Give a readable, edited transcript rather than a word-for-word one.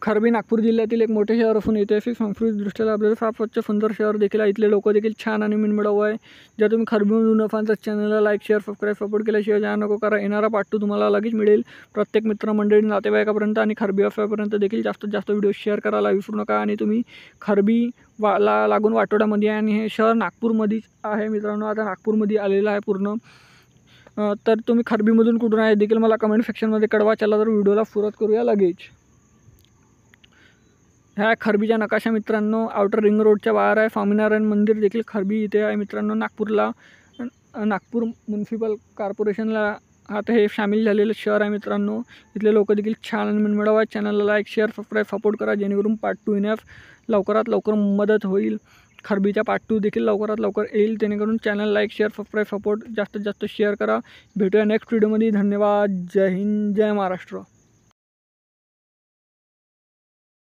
खरबी नागपूर जिल्ह्यातील एक मोठे शहर असून ऐतिहासिक सांस्कृतिकदृष्ट्या लाभलेले फार स्वच्छ सुंदर शहर देखील आहे। इथले लोक देखील छान आणि मनमिळाऊ आहे। जर तुम्ही खरबीमधून असाल तर चॅनलला लाईक शेअर सबस्क्राईब सपोर्ट केल्याशिवाय जाऊ नको करा। येणारा पार्ट 2 तुम्हाला लगेच मिळेल। प्रत्येक मित्रमंडळी नातेवाईकापर्यंत आणि खरबी अफापर्यंत देखील जास्तीत जास्त व्हिडिओ शेअर करायला विसरू नका। आणि तुम्ही खरबी ला लागून वाटोड्यामध्ये आहे आणि हे शहर नागपूरमध्येच आहे मित्रांनो। आता नागपूरमध्ये आलेलं आहे पूर्ण। तर तुम्ही खरबीमधून कुठून आहे देखील मला कमेंट सेक्शनमध्ये कळवा। चला तर व्हिडिओला सुरुवात करूया लगेच। ह्या खरबीच्या नकाशा मित्रांनो आउटर रिंग रोडच्या बाहेर आहे। स्वामीनारायण मंदिर देखील खरबी इथे आहे मित्रांनो। नागपूरला नागपूर म्युनिसिपल कॉर्पोरेशनला आता हे सामील झालेलं शहर आहे मित्रांनो। इथले लोक देखील छान आणि मनमिळाऊ आहेत। चॅनलला लाईक शेअर सबस्क्राईब सपोर्ट करा जेणेकरून पार्ट 2 येण्यास लवकरात लवकर मदत होईल। खरबीचा पार्ट 2 देखील लवकरात लवकर येईल। जेणेकरून channel like share subscribe support जास्तीत जास्त शेअर करा। भेटूया नेक्स्ट व्हिडिओमध्ये। धन्यवाद। जय हिंद जय महाराष्ट्र।